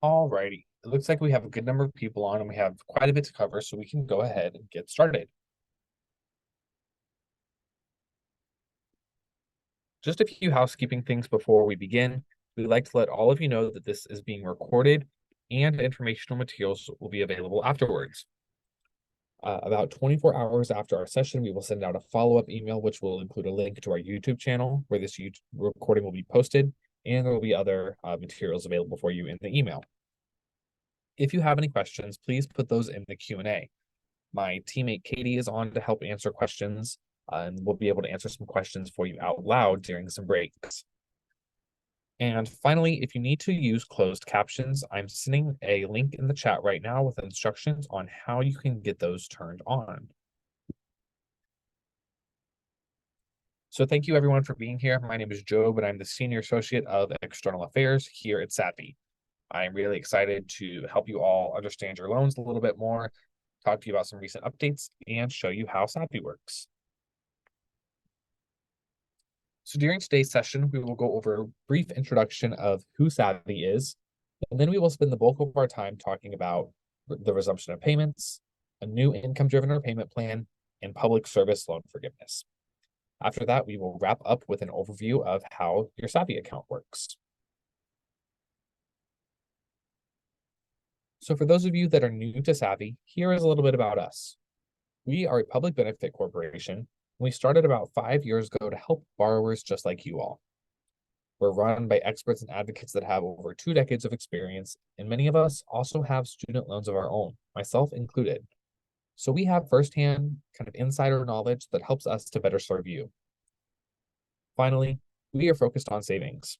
Alrighty, it looks like we have a good number of people on and we have quite a bit to cover, so we can go ahead and get started. Just a few housekeeping things before we begin. We'd like to let all of you know that this is being recorded and informational materials will be available afterwards. About 24 hours after our session, we will send out a follow-up email, which will include a link to our YouTube channel where this YouTube recording will be posted, and there will be other materials available for you in the email. If you have any questions, please put those in the Q&A. My teammate Katie is on to help answer questions, and we'll be able to answer some questions for you out loud during some breaks. And finally, if you need to use closed captions, I'm sending a link in the chat right now with instructions on how you can get those turned on. So thank you everyone for being here. My name is Jobe, and I'm the Senior Associate of External Affairs here at Savi. I'm really excited to help you all understand your loans a little bit more, talk to you about some recent updates, and show you how Savi works. So during today's session, we will go over a brief introduction of who Savi is, and then we will spend the bulk of our time talking about the resumption of payments, a new income-driven repayment plan, and public service loan forgiveness. After that, we will wrap up with an overview of how your Savi account works. So for those of you that are new to Savi, here is a little bit about us. We are a public benefit corporation. We started about 5 years ago to help borrowers just like you all. We're run by experts and advocates that have over 2 decades of experience, and many of us also have student loans of our own, myself included. So we have firsthand kind of insider knowledge that helps us to better serve you. Finally, we are focused on savings.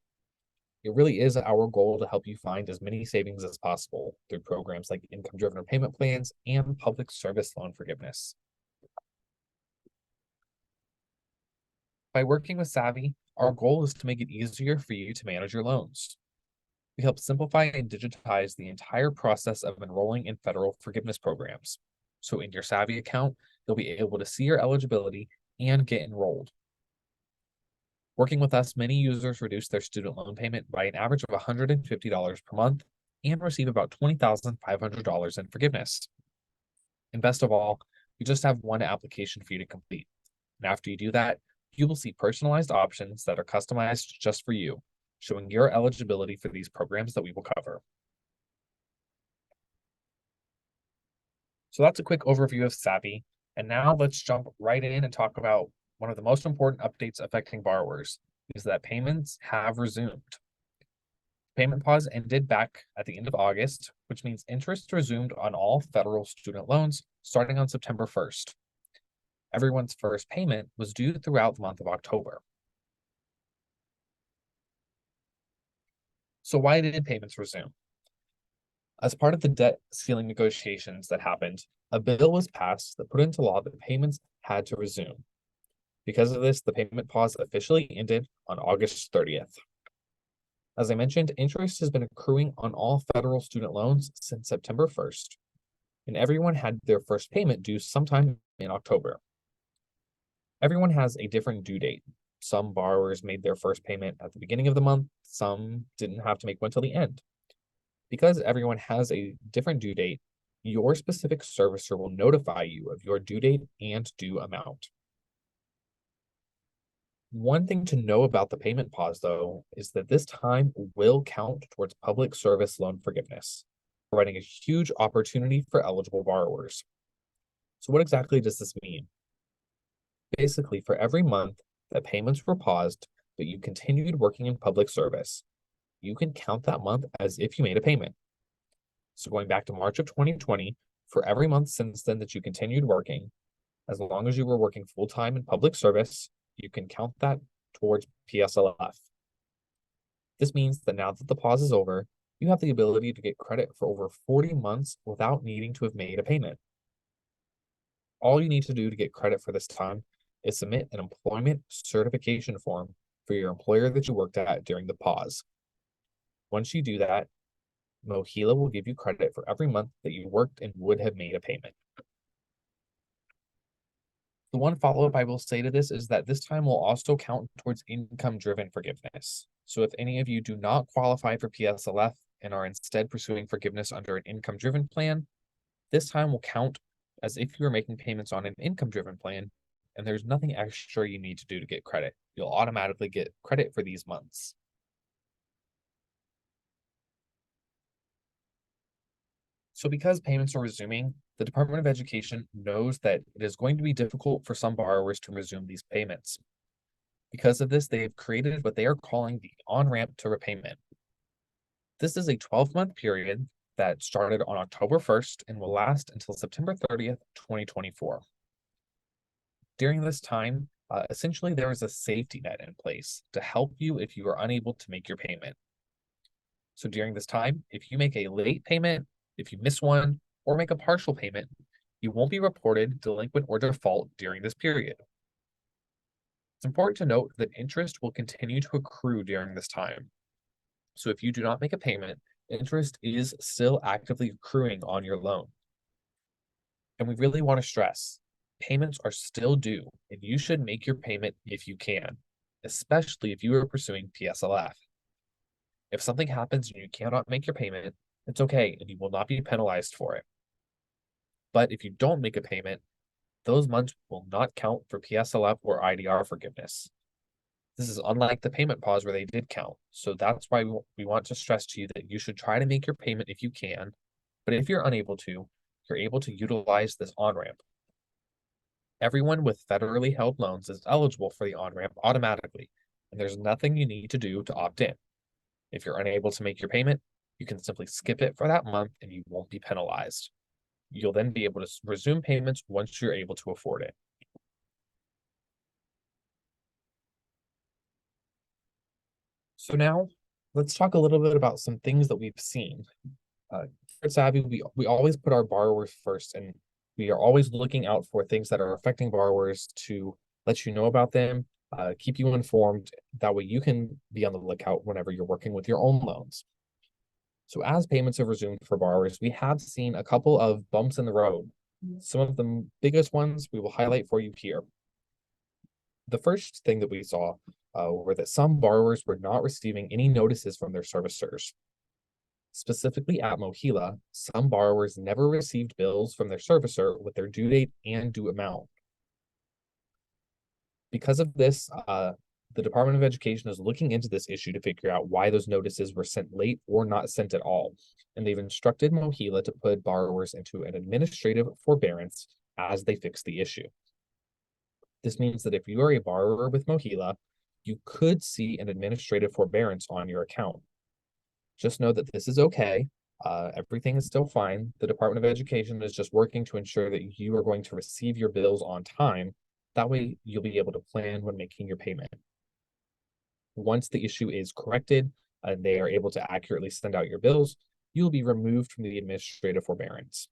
It really is our goal to help you find as many savings as possible through programs like income-driven repayment plans and public service loan forgiveness. By working with Savi, our goal is to make it easier for you to manage your loans. We help simplify and digitize the entire process of enrolling in federal forgiveness programs. So in your Savi account, you'll be able to see your eligibility and get enrolled. Working with us, many users reduce their student loan payment by an average of $150 per month and receive about $20,500 in forgiveness. And best of all, we just have one application for you to complete. And after you do that, you will see personalized options that are customized just for you, showing your eligibility for these programs that we will cover. So that's a quick overview of Savi. And now let's jump right in and talk about one of the most important updates affecting borrowers, is that payments have resumed. Payment pause ended back at the end of August, which means interest resumed on all federal student loans starting on September 1st. Everyone's first payment was due throughout the month of October. So why did payments resume? As part of the debt ceiling negotiations that happened, a bill was passed that put into law that payments had to resume. Because of this, the payment pause officially ended on August 30th. As I mentioned, interest has been accruing on all federal student loans since September 1st, and everyone had their first payment due sometime in October. Everyone has a different due date. Some borrowers made their first payment at the beginning of the month, some didn't have to make one till the end. Because everyone has a different due date, your specific servicer will notify you of your due date and due amount. One thing to know about the payment pause, though, is that this time will count towards public service loan forgiveness, providing a huge opportunity for eligible borrowers. So what exactly does this mean? Basically, for every month that payments were paused, but you continued working in public service, you can count that month as if you made a payment. So going back to March of 2020, for every month since then that you continued working, as long as you were working full-time in public service, you can count that towards PSLF. This means that now that the pause is over, you have the ability to get credit for over 40 months without needing to have made a payment. All you need to do to get credit for this time is submit an employment certification form for your employer that you worked at during the pause. Once you do that, Mohila will give you credit for every month that you worked and would have made a payment. The one follow-up I will say to this is that this time will also count towards income-driven forgiveness. So if any of you do not qualify for PSLF and are instead pursuing forgiveness under an income-driven plan, this time will count as if you were making payments on an income-driven plan, and there's nothing extra you need to do to get credit. You'll automatically get credit for these months. So because payments are resuming, the Department of Education knows that it is going to be difficult for some borrowers to resume these payments. Because of this, they've created what they are calling the on-ramp to repayment. This is a 12-month period that started on October 1st and will last until September 30th, 2024. During this time, essentially there is a safety net in place to help you if you are unable to make your payment. So during this time, if you make a late payment, if you miss one, or make a partial payment, you won't be reported delinquent or default during this period. It's important to note that interest will continue to accrue during this time. So if you do not make a payment, interest is still actively accruing on your loan. And we really want to stress, payments are still due, and you should make your payment if you can, especially if you are pursuing PSLF. If something happens and you cannot make your payment, it's okay, and you will not be penalized for it. But if you don't make a payment, those months will not count for PSLF or IDR forgiveness. This is unlike the payment pause where they did count. So that's why we want to stress to you that you should try to make your payment if you can. But if you're unable to, you're able to utilize this on-ramp. Everyone with federally held loans is eligible for the on-ramp automatically, and there's nothing you need to do to opt in. If you're unable to make your payment, you can simply skip it for that month and you won't be penalized. You'll then be able to resume payments once you're able to afford it. So now let's talk a little bit about some things that we've seen. Here at Savi, we always put our borrowers first, and we are always looking out for things that are affecting borrowers to let you know about them, keep you informed. That way you can be on the lookout whenever you're working with your own loans. So as payments have resumed for borrowers, we have seen a couple of bumps in the road. Some of the biggest ones we will highlight for you here. The first thing that we saw were that some borrowers were not receiving any notices from their servicers. Specifically at Mohila, some borrowers never received bills from their servicer with their due date and due amount. Because of this, the Department of Education is looking into this issue to figure out why those notices were sent late or not sent at all. And they've instructed Mohila to put borrowers into an administrative forbearance as they fix the issue. This means that if you are a borrower with Mohila, you could see an administrative forbearance on your account. Just know that this is okay. Everything is still fine. The Department of Education is just working to ensure that you are going to receive your bills on time. That way, you'll be able to plan when making your payment. Once the issue is corrected and they are able to accurately send out your bills, you will be removed from the administrative forbearance.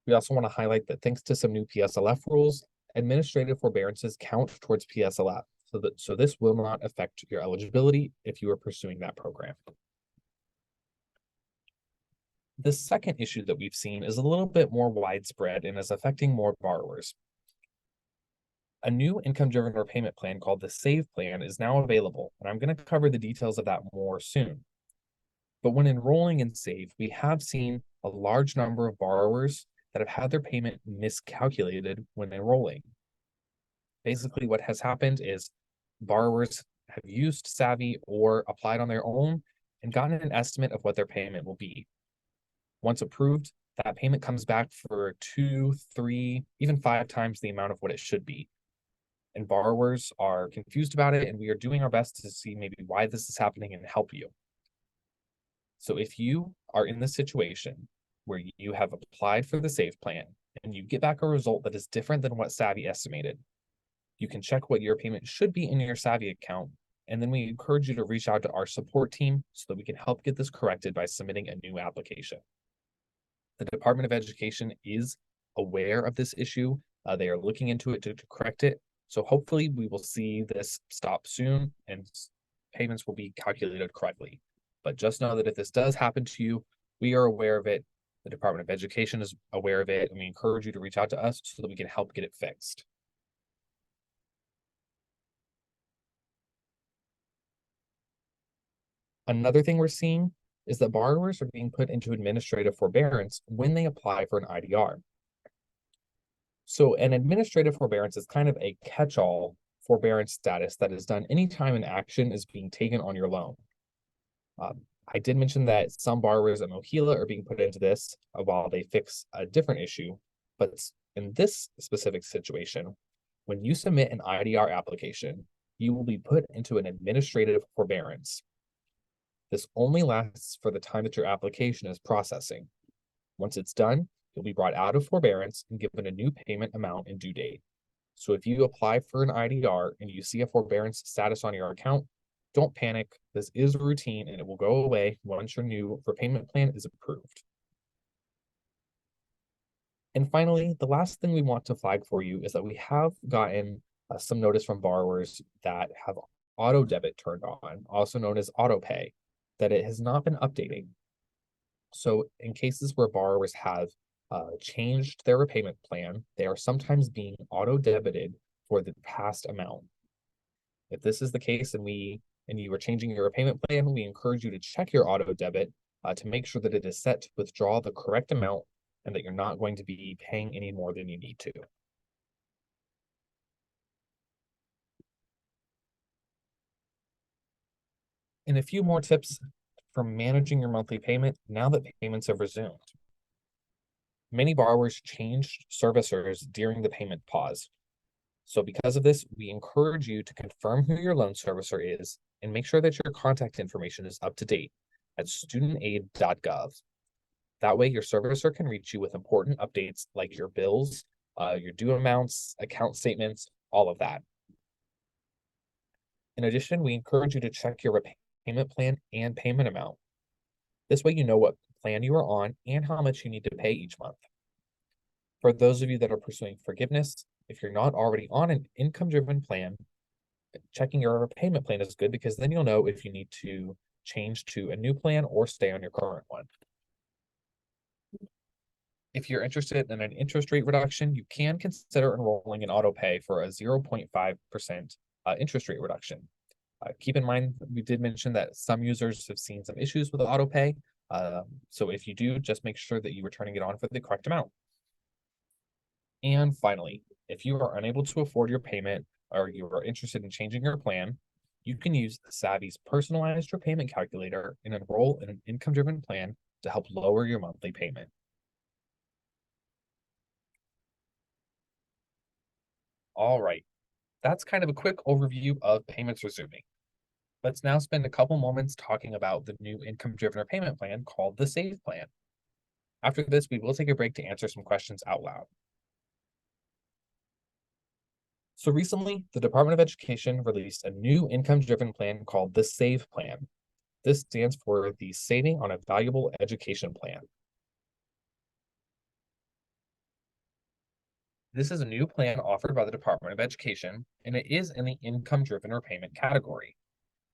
We also want to highlight that thanks to some new PSLF rules, administrative forbearances count towards PSLF. So this will not affect your eligibility if you are pursuing that program. The second issue that we've seen is a little bit more widespread and is affecting more borrowers. A new income-driven repayment plan called the SAVE plan is now available, and I'm going to cover the details of that more soon. But when enrolling in SAVE, we have seen a large number of borrowers that have had their payment miscalculated when enrolling. Basically, what has happened is borrowers have used Savi or applied on their own and gotten an estimate of what their payment will be. Once approved, that payment comes back for 2, 3, even 5 times the amount of what it should be. And borrowers are confused about it, and we are doing our best to see maybe why this is happening and help you. So if you are in this situation where you have applied for the SAVE plan and you get back a result that is different than what Savi estimated, you can check what your payment should be in your Savi account, and then we encourage you to reach out to our support team so that we can help get this corrected by submitting a new application. The Department of Education is aware of this issue. They are looking into it to correct it. So hopefully we will see this stop soon and payments will be calculated correctly. But just know that if this does happen to you, we are aware of it. The Department of Education is aware of it, and we encourage you to reach out to us so that we can help get it fixed. Another thing we're seeing is that borrowers are being put into administrative forbearance when they apply for an IDR. So an administrative forbearance is kind of a catch-all forbearance status that is done anytime an action is being taken on your loan. I did mention that some borrowers at Mohila are being put into this while they fix a different issue, but in this specific situation, when you submit an IDR application, you will be put into an administrative forbearance. This only lasts for the time that your application is processing. Once it's done, you'll be brought out of forbearance and given a new payment amount and due date. So if you apply for an IDR and you see a forbearance status on your account, don't panic. This is routine and it will go away once your new repayment plan is approved. And finally, the last thing we want to flag for you is that we have gotten some notice from borrowers that have auto debit turned on, also known as auto pay, that it has not been updating. So in cases where borrowers have changed their repayment plan, they are sometimes being auto debited for the past amount. If this is the case and you are changing your repayment plan, we encourage you to check your auto debit to make sure that it is set to withdraw the correct amount and that you're not going to be paying any more than you need to. And a few more tips for managing your monthly payment now that payments have resumed. Many borrowers changed servicers during the payment pause. So because of this, we encourage you to confirm who your loan servicer is and make sure that your contact information is up to date at studentaid.gov. That way, your servicer can reach you with important updates like your bills, your due amounts, account statements, all of that. In addition, we encourage you to check your repayment plan and payment amount. This way, you know what plan you are on and how much you need to pay each month. For those of you that are pursuing forgiveness, if you're not already on an income-driven plan, checking your repayment plan is good because then you'll know if you need to change to a new plan or stay on your current one. If you're interested in an interest rate reduction, you can consider enrolling in auto pay for a 0.5% interest rate reduction. Keep in mind, we did mention that some users have seen some issues with auto pay. So if you do, just make sure that you are turning it on for the correct amount. And finally, if you are unable to afford your payment or you are interested in changing your plan, you can use Savi's personalized repayment calculator and enroll in an income-driven plan to help lower your monthly payment. All right, that's kind of a quick overview of payments resuming. Let's now spend a couple moments talking about the new income-driven repayment plan called the SAVE plan. After this, we will take a break to answer some questions out loud. So recently, the Department of Education released a new income-driven plan called the SAVE plan. This stands for the Saving on a Valuable Education Plan. This is a new plan offered by the Department of Education, and it is in the income-driven repayment category.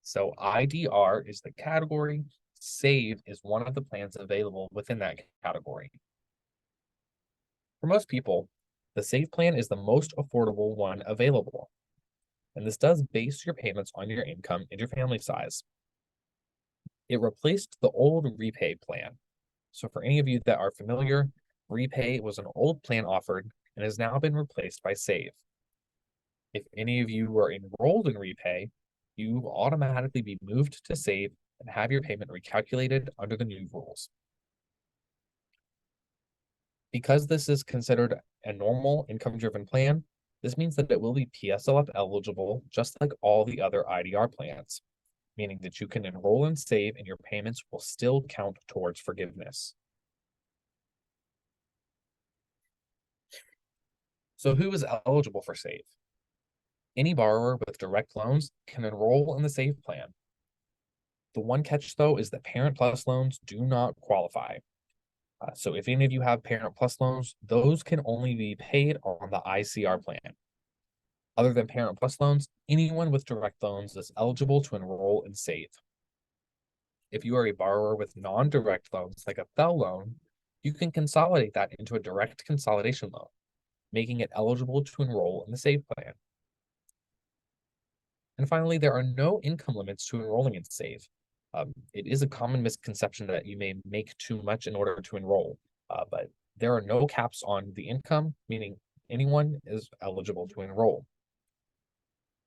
So IDR is the category, SAVE is one of the plans available within that category. For most people, the SAVE plan is the most affordable one available. And this does base your payments on your income and your family size. It replaced the old repay plan. So for any of you that are familiar, repay was an old plan offered and has now been replaced by SAVE. If any of you were enrolled in repay, you will automatically be moved to SAVE and have your payment recalculated under the new rules. Because this is considered a normal income-driven plan, this means that it will be PSLF eligible just like all the other IDR plans, meaning that you can enroll in SAVE and your payments will still count towards forgiveness. So who is eligible for SAVE? Any borrower with direct loans can enroll in the SAVE plan. The one catch, though, is that Parent Plus loans do not qualify. So if any of you have Parent Plus loans, those can only be paid on the ICR plan. Other than Parent Plus loans, anyone with direct loans is eligible to enroll in SAVE. If you are a borrower with non-direct loans, like a FFEL loan, you can consolidate that into a direct consolidation loan, making it eligible to enroll in the SAVE plan. And finally, there are no income limits to enrolling in SAVE. It is a common misconception that you may make too much in order to enroll, but there are no caps on the income, meaning anyone is eligible to enroll.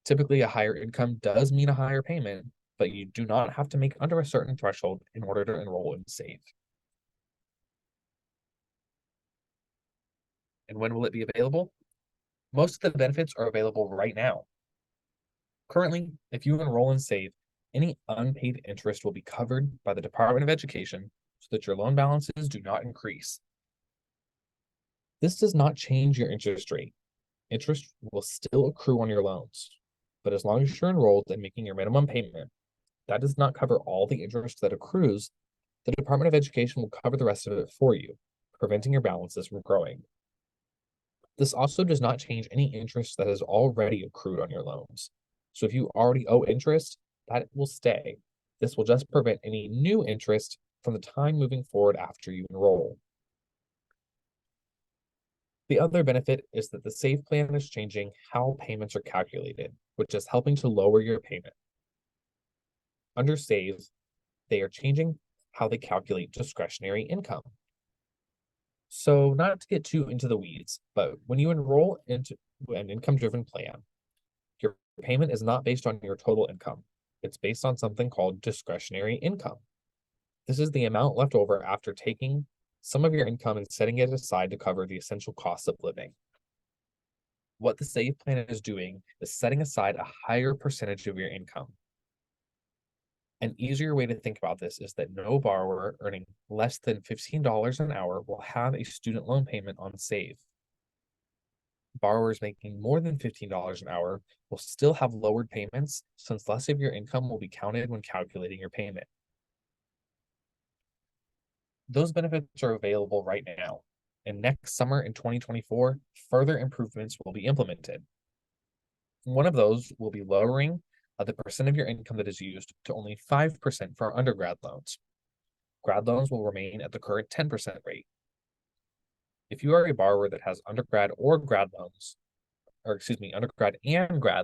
Typically, a higher income does mean a higher payment, but you do not have to make under a certain threshold in order to enroll and save. And when will it be available? Most of the benefits are available right now. Currently, if you enroll and save, any unpaid interest will be covered by the Department of Education so that your loan balances do not increase. This does not change your interest rate. Interest will still accrue on your loans. But as long as you're enrolled and making your minimum payment, that does not cover all the interest that accrues. The Department of Education will cover the rest of it for you, preventing your balances from growing. This also does not change any interest that has already accrued on your loans. So if you already owe interest, that will stay. This will just prevent any new interest from the time moving forward after you enroll. The other benefit is that the SAVE plan is changing how payments are calculated, which is helping to lower your payment. Under SAVE, they are changing how they calculate discretionary income. So not to get too into the weeds, but when you enroll into an income-driven plan, your payment is not based on your total income. It's based on something called discretionary income. This is the amount left over after taking some of your income and setting it aside to cover the essential costs of living. What the SAVE plan is doing is setting aside a higher percentage of your income. An easier way to think about this is that no borrower earning less than $15 an hour will have a student loan payment on SAVE. Borrowers making more than $15 an hour will still have lowered payments since less of your income will be counted when calculating your payment. Those benefits are available right now, and next summer in 2024, further improvements will be implemented. One of those will be lowering the percent of your income that is used to only 5% for undergrad loans. Grad loans will remain at the current 10% rate. If you are a borrower that has undergrad and grad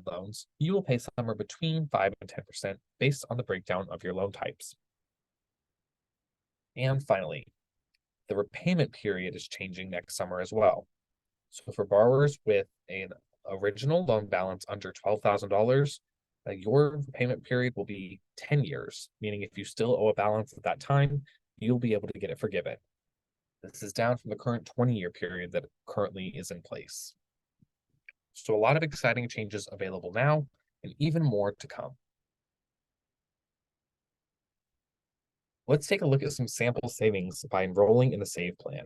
loans, you will pay somewhere between 5 and 10% based on the breakdown of your loan types. And finally, the repayment period is changing next summer as well. So for borrowers with an original loan balance under $12,000, your repayment period will be 10 years, meaning if you still owe a balance at that time, you'll be able to get it forgiven. This is down from the current 20-year period that currently is in place. So a lot of exciting changes available now, and even more to come. Let's take a look at some sample savings by enrolling in the SAVE plan.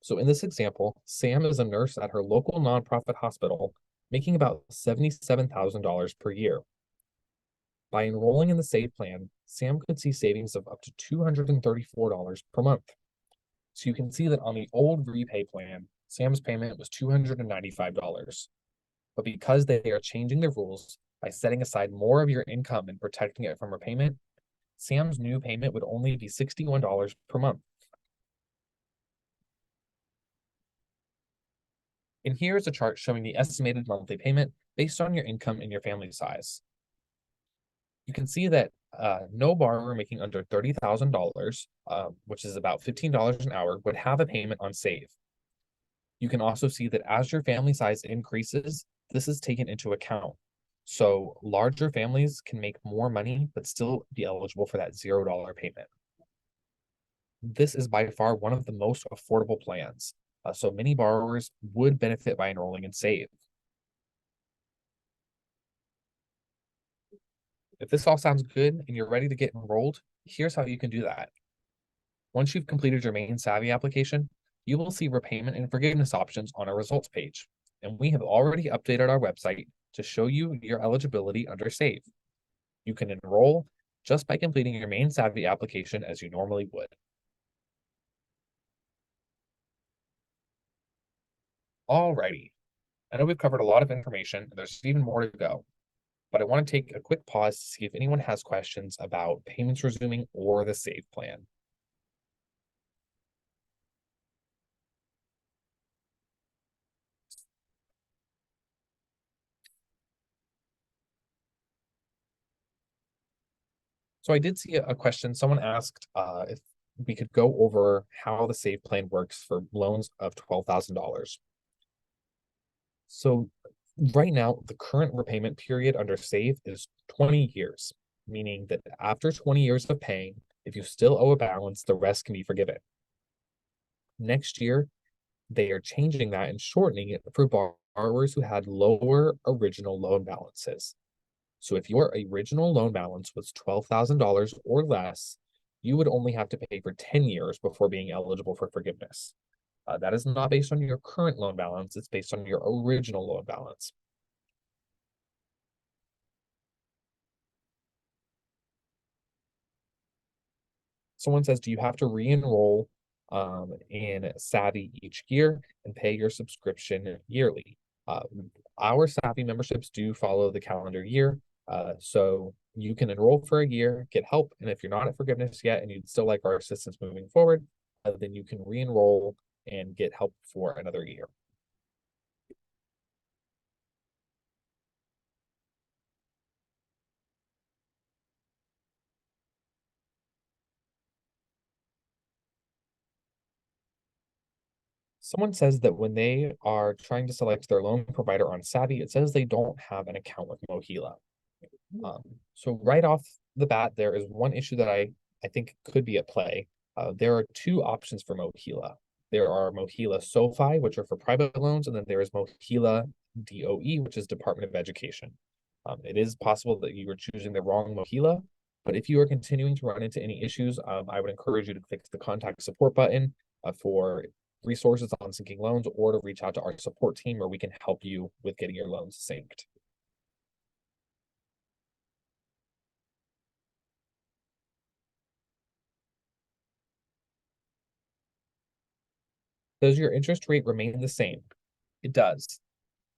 So in this example, Sam is a nurse at her local nonprofit hospital, making about $77,000 per year. By enrolling in the SAVE plan, Sam could see savings of up to $234 per month. So you can see that on the old repay plan, Sam's payment was $295. But because they are changing the rules by setting aside more of your income and protecting it from repayment, Sam's new payment would only be $61 per month. And here is a chart showing the estimated monthly payment based on your income and your family size. You can see that no borrower making under $30,000, which is about $15 an hour, would have a payment on SAVE. You can also see that as your family size increases, this is taken into account. So larger families can make more money, but still be eligible for that $0 payment. This is by far one of the most affordable plans. So many borrowers would benefit by enrolling in SAVE. If this all sounds good and you're ready to get enrolled, here's how you can do that. Once you've completed your main Savi application, you will see repayment and forgiveness options on our results page. And we have already updated our website to show you your eligibility under SAVE. You can enroll just by completing your main Savi application as you normally would. Alrighty, I know we've covered a lot of information, and there's even more to go, but I want to take a quick pause to see if anyone has questions about payments resuming or the SAVE plan. So I did see a question. Someone asked if we could go over how the SAVE plan works for loans of $12,000. So right now, the current repayment period under SAVE is 20 years, meaning that after 20 years of paying, if you still owe a balance, the rest can be forgiven. Next year, they are changing that and shortening it for borrowers who had lower original loan balances. So if your original loan balance was $12,000 or less, you would only have to pay for 10 years before being eligible for forgiveness. That is not based on your current loan balance, it's based on your original loan balance. Someone says, do you have to re-enroll in Savi each year and pay your subscription yearly? Uh, our Savi memberships do follow the calendar year. So you can enroll for a year, get help, and if you're not at forgiveness yet and you'd still like our assistance moving forward, then you can re-enroll and get help for another year. Someone says that when they are trying to select their loan provider on Savi, it says they don't have an account with Mohila. So right off the bat, there is one issue that I think could be at play. There are two options for Mohila. There are Mohila SoFi, which are for private loans, and then there is Mohila DOE, which is Department of Education. It is possible that you are choosing the wrong Mohila, but if you are continuing to run into any issues, I would encourage you to click the contact support button for resources on syncing loans or to reach out to our support team where we can help you with getting your loans synced. Does your interest rate remain the same? It does.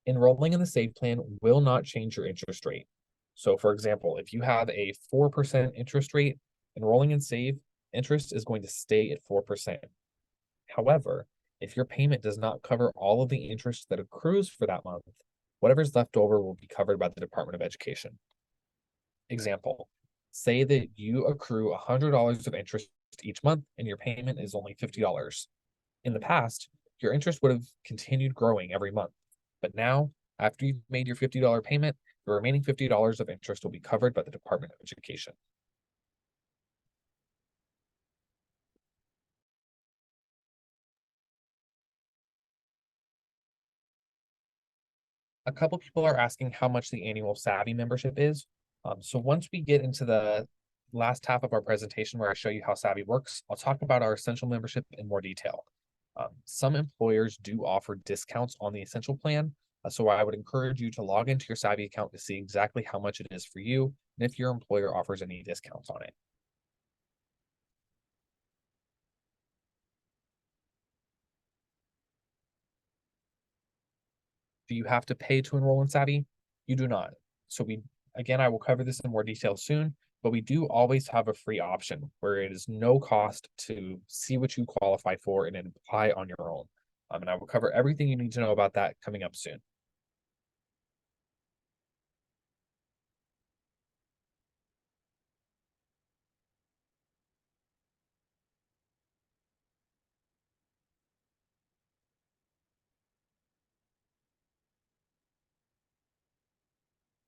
Enrolling in the SAVE plan will not change your interest rate. So for example, if you have a 4% interest rate, enrolling in SAVE interest is going to stay at 4%. However, if your payment does not cover all of the interest that accrues for that month, whatever's left over will be covered by the Department of Education. Example, say that you accrue $100 of interest each month and your payment is only $50. In the past, your interest would have continued growing every month. But now, after you've made your $50 payment, the remaining $50 of interest will be covered by the Department of Education. A couple people are asking how much the annual Savi membership is. So once we get into the last half of our presentation where I show you how Savi works, I'll talk about our essential membership in more detail. Some employers do offer discounts on the essential plan, so I would encourage you to log into your Savi account to see exactly how much it is for you and if your employer offers any discounts on it. Do you have to pay to enroll in Savi? You do not. So again, I will cover this in more detail soon, but we do always have a free option where it is no cost to see what you qualify for and then apply on your own. And I will cover everything you need to know about that coming up soon.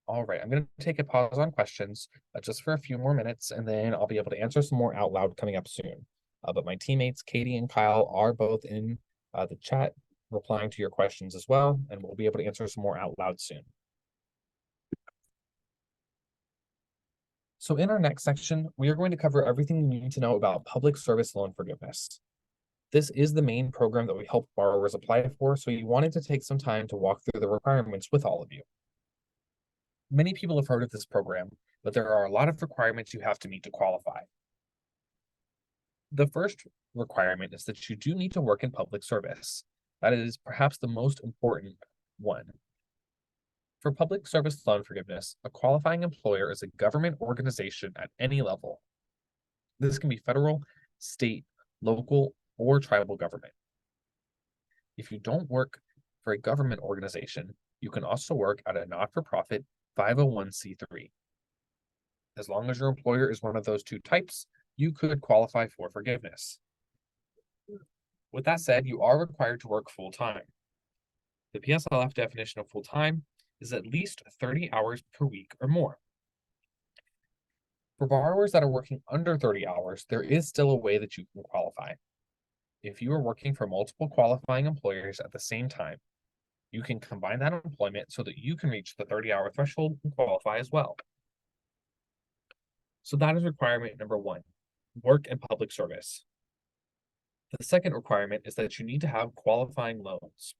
All right, I'm going to take a pause on questions just for a few more minutes, and then I'll be able to answer some more out loud coming up soon. But my teammates, Katie and Kyle, are both in the chat replying to your questions as well, and we'll be able to answer some more out loud soon. So in our next section, we are going to cover everything you need to know about public service loan forgiveness. This is the main program that we help borrowers apply for, so we wanted to take some time to walk through the requirements with all of you. Many people have heard of this program, but there are a lot of requirements you have to meet to qualify. The first requirement is that you do need to work in public service. That is perhaps the most important one. For public service loan forgiveness, a qualifying employer is a government organization at any level. This can be federal, state, local, or tribal government. If you don't work for a government organization, you can also work at a not-for-profit 501c3. As long as your employer is one of those two types, you could qualify for forgiveness. With that said, you are required to work full-time. The PSLF definition of full-time is at least 30 hours per week or more. For borrowers that are working under 30 hours, there is still a way that you can qualify. If you are working for multiple qualifying employers at the same time, you can combine that employment so that you can reach the 30-hour threshold and qualify as well. So that is requirement number 1, work in public service. The second requirement is that you need to have qualifying loans.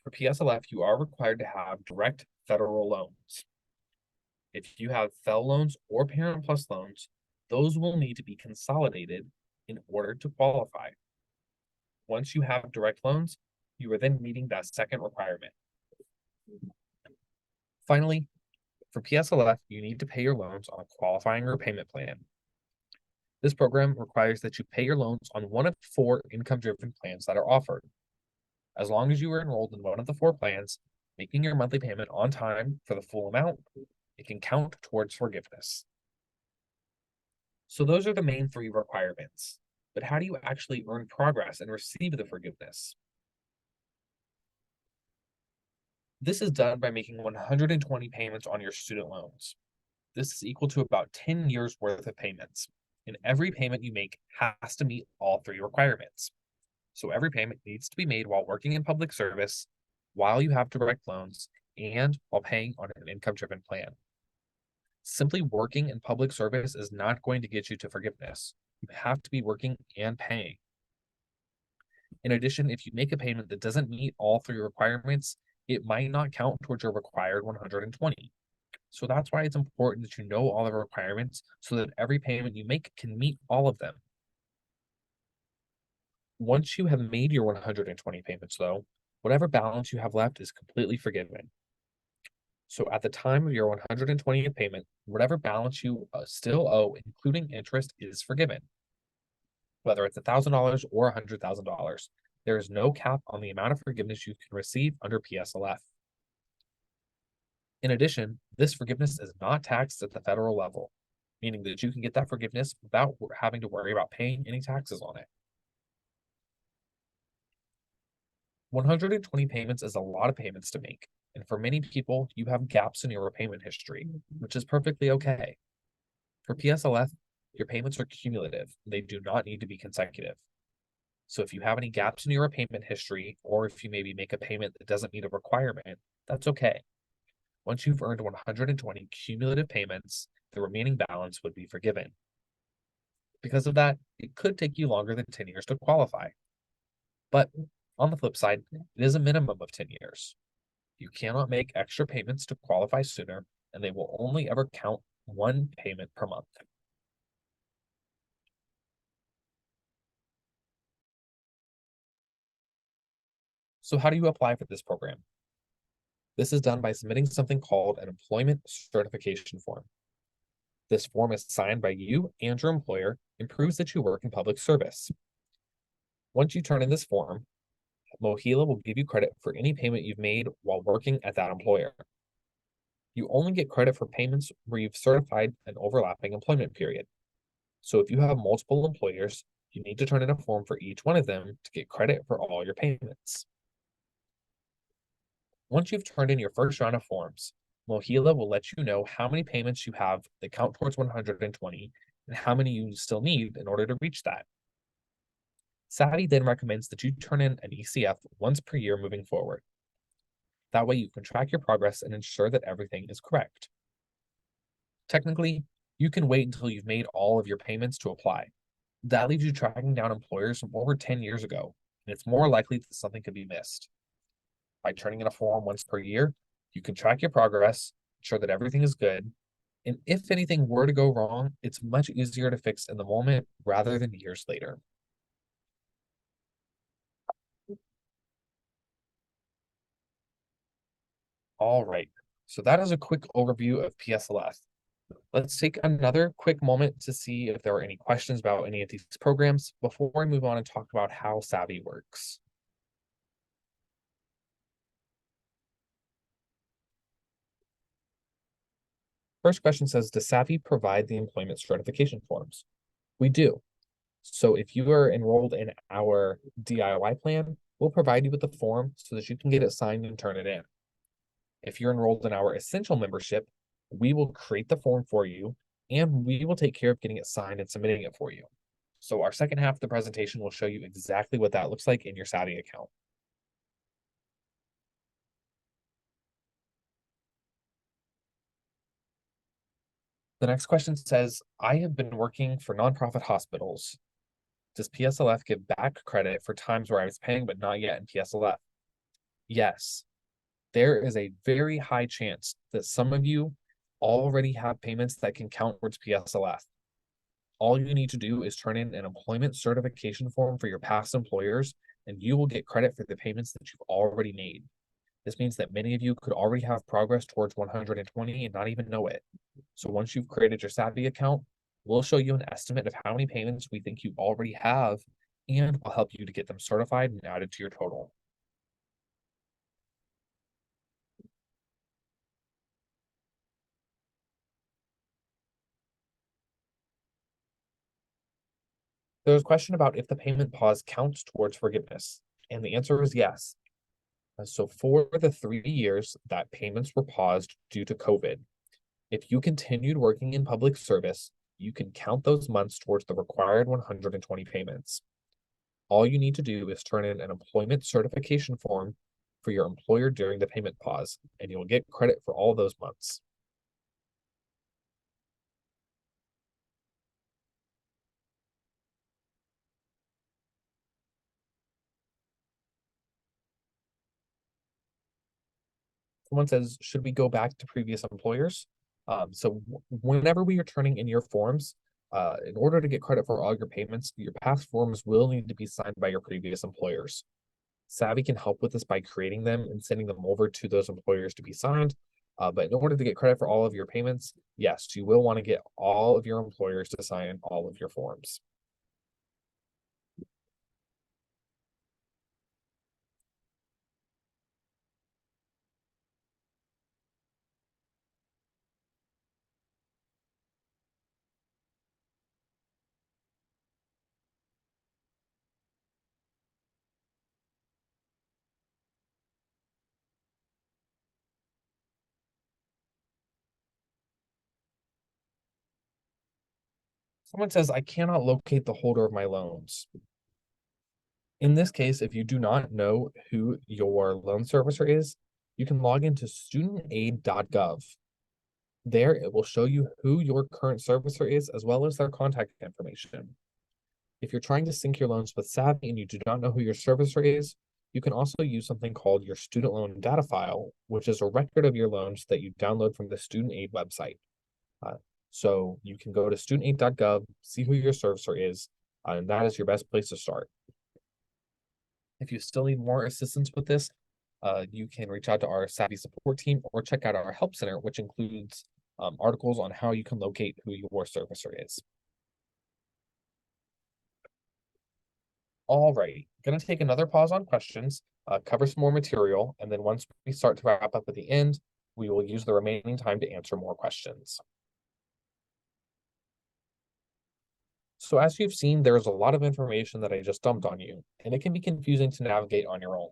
For PSLF, you are required to have direct federal loans. If you have FFEL loans or Parent Plus loans, those will need to be consolidated in order to qualify. Once you have direct loans, you are then meeting that second requirement. Finally, for PSLF, you need to pay your loans on a qualifying repayment plan. This program requires that you pay your loans on one of 4 income-driven plans that are offered. As long as you are enrolled in one of the 4 plans, making your monthly payment on time for the full amount, it can count towards forgiveness. So those are the main 3 requirements. But how do you actually earn progress and receive the forgiveness? This is done by making 120 payments on your student loans. This is equal to about 10 years worth of payments, and every payment you make has to meet all 3 requirements. So every payment needs to be made while working in public service, while you have direct loans, and while paying on an income-driven plan. Simply working in public service is not going to get you to forgiveness. You have to be working and paying. In addition, if you make a payment that doesn't meet all 3 requirements, it might not count towards your required 120. So that's why it's important that you know all the requirements so that every payment you make can meet all of them. Once you have made your 120 payments, though, whatever balance you have left is completely forgiven. So at the time of your 120th payment, whatever balance you still owe, including interest, is forgiven. Whether it's $1,000 or $100,000, there is no cap on the amount of forgiveness you can receive under PSLF. In addition, this forgiveness is not taxed at the federal level, meaning that you can get that forgiveness without having to worry about paying any taxes on it. 120 payments is a lot of payments to make, and for many people, you have gaps in your repayment history, which is perfectly okay. For PSLF, your payments are cumulative. They do not need to be consecutive. So if you have any gaps in your repayment history, or if you maybe make a payment that doesn't meet a requirement, that's okay. Once you've earned 120 cumulative payments, the remaining balance would be forgiven. Because of that, it could take you longer than 10 years to qualify. But on the flip side, it is a minimum of 10 years. You cannot make extra payments to qualify sooner, and they will only ever count 1 payment per month. So how do you apply for this program? This is done by submitting something called an employment certification form. This form is signed by you and your employer and proves that you work in public service. Once you turn in this form, MOHELA will give you credit for any payment you've made while working at that employer. You only get credit for payments where you've certified an overlapping employment period. So if you have multiple employers, you need to turn in a form for each one of them to get credit for all your payments. Once you've turned in your first round of forms, MOHELA will let you know how many payments you have that count towards 120 and how many you still need in order to reach that. Savi then recommends that you turn in an ECF once per year moving forward. That way you can track your progress and ensure that everything is correct. Technically, you can wait until you've made all of your payments to apply. That leaves you tracking down employers from over 10 years ago, and it's more likely that something could be missed. By turning in a form once per year, you can track your progress, ensure that everything is good, and if anything were to go wrong, it's much easier to fix in the moment rather than years later. All right, so that is a quick overview of PSLF. Let's take another quick moment to see if there are any questions about any of these programs before we move on and talk about how Savi works. First question says, does Savi provide the employment certification forms? We do. So if you are enrolled in our DIY plan, we'll provide you with the form so that you can get it signed and turn it in. If you're enrolled in our essential membership, we will create the form for you and we will take care of getting it signed and submitting it for you. So our second half of the presentation will show you exactly what that looks like in your Savi account. The next question says, I have been working for nonprofit hospitals. Does PSLF give back credit for times where I was paying but not yet in PSLF? Yes. There is a very high chance that some of you already have payments that can count towards PSLF. All you need to do is turn in an employment certification form for your past employers, and you will get credit for the payments that you've already made. This means that many of you could already have progress towards 120 and not even know it. So once you've created your Savi account, we'll show you an estimate of how many payments we think you already have, and we'll help you to get them certified and added to your total. There's a question about if the payment pause counts towards forgiveness, and the answer is yes. So for the 3 years that payments were paused due to COVID, if you continued working in public service, you can count those months towards the required 120 payments. All you need to do is turn in an employment certification form for your employer during the payment pause, and you'll get credit for all those months. Someone says, should we go back to previous employers? So whenever we are turning in your forms, in order to get credit for all your payments, your past forms will need to be signed by your previous employers. Savi can help with this by creating them and sending them over to those employers to be signed. But in order to get credit for all of your payments, yes, you will want to get all of your employers to sign all of your forms. Someone says, I cannot locate the holder of my loans. In this case, if you do not know who your loan servicer is, you can log into studentaid.gov. There, it will show you who your current servicer is, as well as their contact information. If you're trying to sync your loans with Savi and you do not know who your servicer is, you can also use something called your student loan data file, which is a record of your loans that you download from the Student Aid website. So you can go to studentaid.gov, see who your servicer is, and that is your best place to start. If you still need more assistance with this, you can reach out to our Savi support team or check out our help center, which includes articles on how you can locate who your servicer is. All right, gonna take another pause on questions, cover some more material, and then once we start to wrap up at the end, we will use the remaining time to answer more questions. So as you've seen, there's a lot of information that I just dumped on you, and it can be confusing to navigate on your own.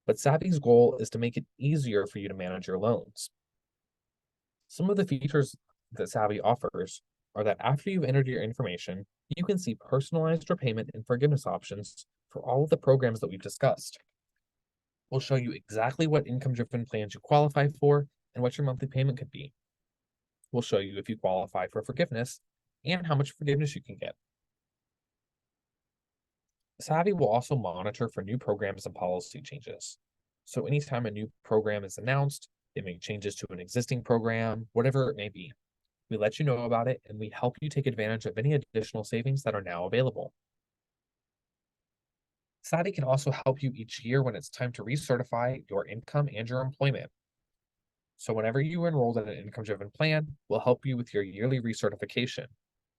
But Savi's goal is to make it easier for you to manage your loans. Some of the features that Savi offers are that after you've entered your information, you can see personalized repayment and forgiveness options for all of the programs that we've discussed. We'll show you exactly what income-driven plans you qualify for and what your monthly payment could be. We'll show you if you qualify for forgiveness and how much forgiveness you can get. Savi will also monitor for new programs and policy changes. So anytime a new program is announced, they make changes to an existing program, whatever it may be. We let you know about it and we help you take advantage of any additional savings that are now available. Savi can also help you each year when it's time to recertify your income and your employment. So whenever you are enrolled in an income-driven plan, we'll help you with your yearly recertification,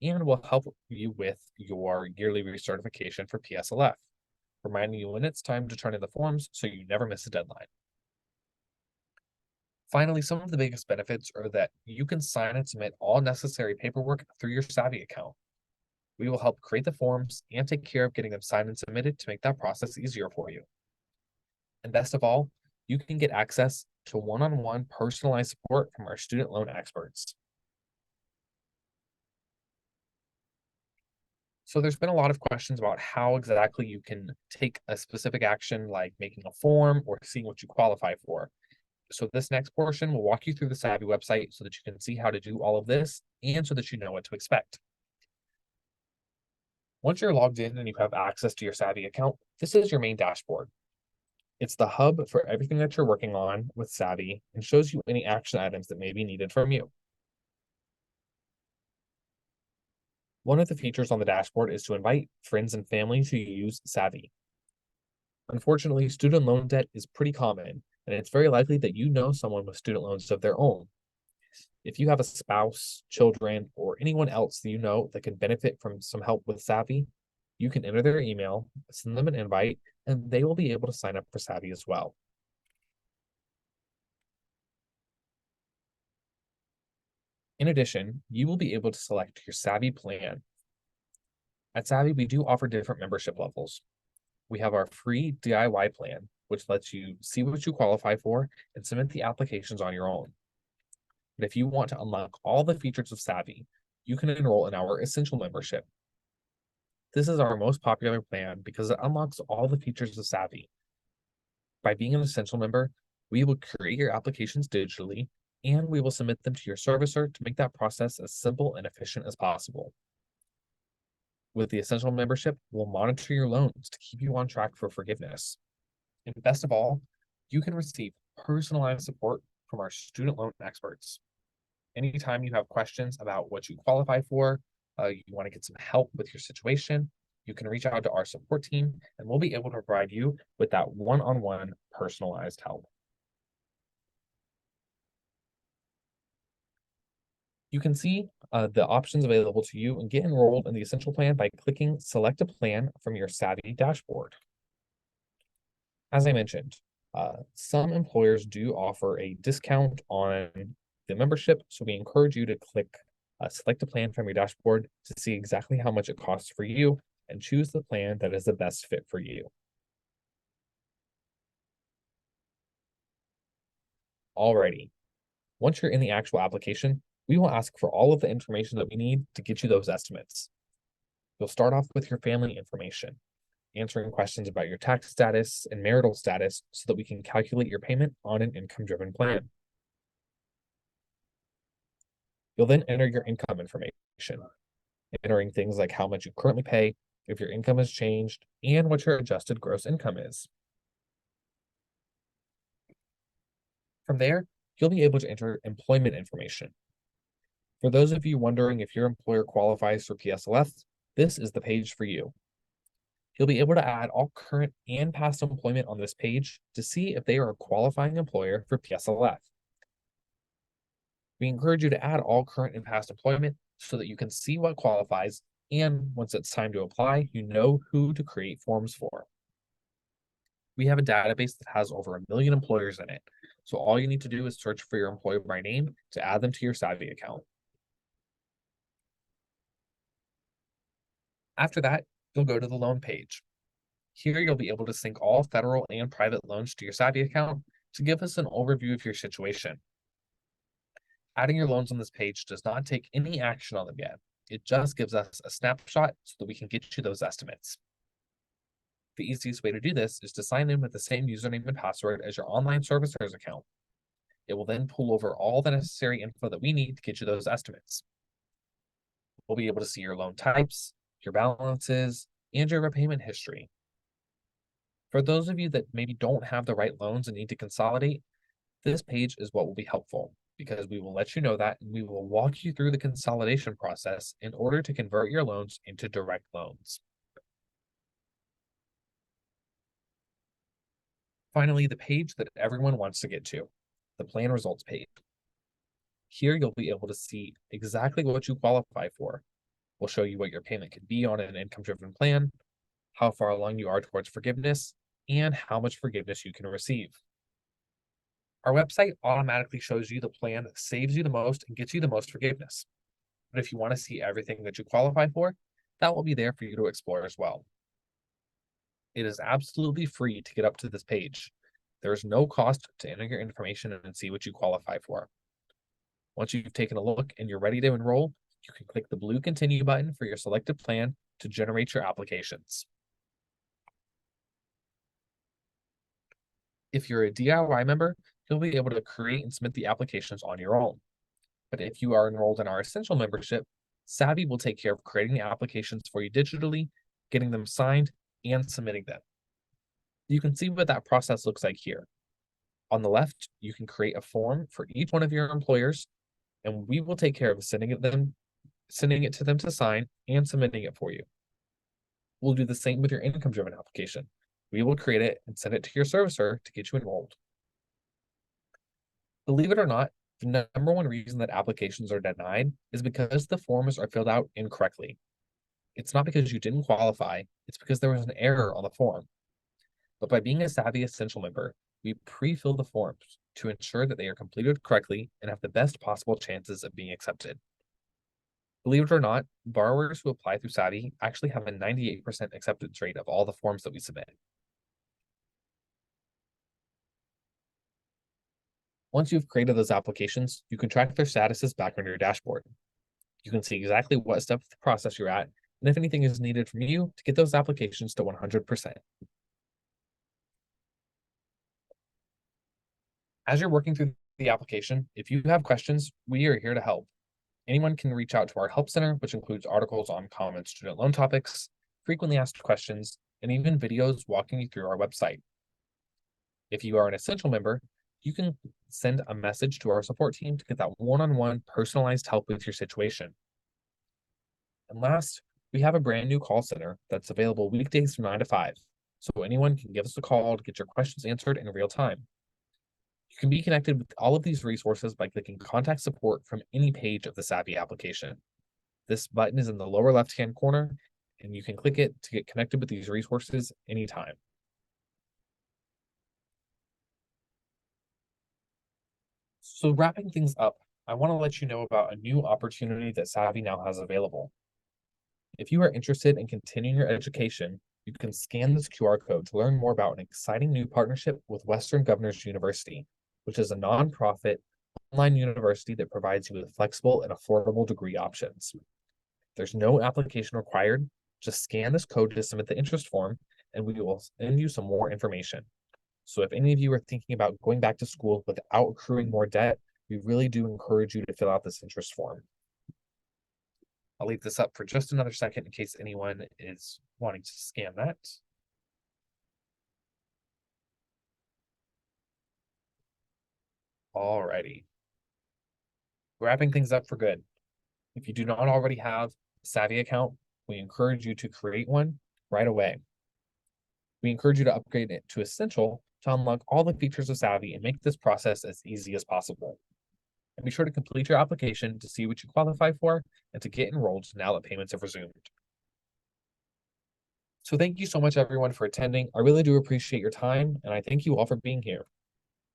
and we'll help you with your yearly recertification for PSLF, reminding you when it's time to turn in the forms so you never miss a deadline. Finally, some of the biggest benefits are that you can sign and submit all necessary paperwork through your Savi account. We will help create the forms and take care of getting them signed and submitted to make that process easier for you. And best of all, you can get access to one-on-one personalized support from our student loan experts. So there's been a lot of questions about how exactly you can take a specific action like making a form or seeing what you qualify for. So this next portion will walk you through the Savi website so that you can see how to do all of this and so that you know what to expect. Once you're logged in and you have access to your Savi account, this is your main dashboard. It's the hub for everything that you're working on with Savi and shows you any action items that may be needed from you. One of the features on the dashboard is to invite friends and family to use Savi. Unfortunately, student loan debt is pretty common, and it's very likely that you know someone with student loans of their own. If you have a spouse, children, or anyone else that you know that can benefit from some help with Savi, you can enter their email, send them an invite, and they will be able to sign up for Savi as well. In addition, you will be able to select your Savi plan. At Savi, we do offer different membership levels. We have our free DIY plan, which lets you see what you qualify for and submit the applications on your own. But if you want to unlock all the features of Savi, you can enroll in our Essential membership. This is our most popular plan because it unlocks all the features of Savi. By being an Essential member, we will create your applications digitally, and we will submit them to your servicer to make that process as simple and efficient as possible. With the Essential membership, we'll monitor your loans to keep you on track for forgiveness. And best of all, you can receive personalized support from our student loan experts. Anytime you have questions about what you qualify for, you want to get some help with your situation, you can reach out to our support team and we'll be able to provide you with that one-on-one personalized help. You can see the options available to you and get enrolled in the Essential plan by clicking Select a Plan from your Savi dashboard. As I mentioned, some employers do offer a discount on the membership, so we encourage you to click Select a Plan from your dashboard to see exactly how much it costs for you and choose the plan that is the best fit for you. Alrighty, once you're in the actual application, we will ask for all of the information that we need to get you those estimates. You'll start off with your family information, answering questions about your tax status and marital status so that we can calculate your payment on an income-driven plan. You'll then enter your income information, entering things like how much you currently pay, if your income has changed, and what your adjusted gross income is. From there, you'll be able to enter employment information. For those of you wondering if your employer qualifies for PSLF, this is the page for you. You'll be able to add all current and past employment on this page to see if they are a qualifying employer for PSLF. We encourage you to add all current and past employment so that you can see what qualifies, and once it's time to apply, you know who to create forms for. We have a database that has over 1 million employers in it, so all you need to do is search for your employer by name to add them to your Savi account. After that, you'll go to the loan page. Here you'll be able to sync all federal and private loans to your Savi account to give us an overview of your situation. Adding your loans on this page does not take any action on them yet. It just gives us a snapshot so that we can get you those estimates. The easiest way to do this is to sign in with the same username and password as your online servicer's account. It will then pull over all the necessary info that we need to get you those estimates. We'll be able to see your loan types, your balances, and your repayment history. For those of you that maybe don't have the right loans and need to consolidate, this page is what will be helpful because we will let you know that and we will walk you through the consolidation process in order to convert your loans into direct loans. Finally, the page that everyone wants to get to, the plan results page. Here you'll be able to see exactly what you qualify for. We'll show you what your payment could be on an income-driven plan, how far along you are towards forgiveness, and how much forgiveness you can receive. Our website automatically shows you the plan that saves you the most and gets you the most forgiveness. But if you want to see everything that you qualify for, that will be there for you to explore as well. It is absolutely free to get up to this page. There is no cost to enter your information and see what you qualify for. Once you've taken a look and you're ready to enroll, you can click the blue Continue button for your selected plan to generate your applications. If you're a DIY member, you'll be able to create and submit the applications on your own. But if you are enrolled in our Essential membership, Savi will take care of creating the applications for you digitally, getting them signed, and submitting them. You can see what that process looks like here. On the left, you can create a form for each one of your employers, and we will take care of sending it to them to sign and submitting it for you. We'll do the same with your income-driven application. We will create it and send it to your servicer to get you enrolled. Believe it or not, the number one reason that applications are denied is because the forms are filled out incorrectly. It's not because you didn't qualify, it's because there was an error on the form. But by being a Savi Essential member, we pre-fill the forms to ensure that they are completed correctly and have the best possible chances of being accepted. Believe it or not, borrowers who apply through Savi actually have a 98% acceptance rate of all the forms that we submit. Once you've created those applications, you can track their statuses back on your dashboard. You can see exactly what step of the process you're at, and if anything is needed from you to get those applications to 100%. As you're working through the application, if you have questions, we are here to help. Anyone can reach out to our help center, which includes articles on common student loan topics, frequently asked questions, and even videos walking you through our website. If you are an Essential member, you can send a message to our support team to get that one-on-one personalized help with your situation. And last, we have a brand new call center that's available weekdays from 9 to 5, so anyone can give us a call to get your questions answered in real time. You can be connected with all of these resources by clicking Contact Support from any page of the Savi application. This button is in the lower left-hand corner, and you can click it to get connected with these resources anytime. So wrapping things up, I want to let you know about a new opportunity that Savi now has available. If you are interested in continuing your education, you can scan this QR code to learn more about an exciting new partnership with Western Governors University, which is a nonprofit online university that provides you with flexible and affordable degree options. There's no application required. Just scan this code to submit the interest form, and we will send you some more information. So if any of you are thinking about going back to school without accruing more debt, we really do encourage you to fill out this interest form. I'll leave this up for just another second in case anyone is wanting to scan that. Alrighty. Wrapping things up for good. If you do not already have a Savi account, we encourage you to create one right away. We encourage you to upgrade it to Essential to unlock all the features of Savi and make this process as easy as possible. And be sure to complete your application to see what you qualify for and to get enrolled now that payments have resumed. So thank you so much, everyone, for attending. I really do appreciate your time, and I thank you all for being here.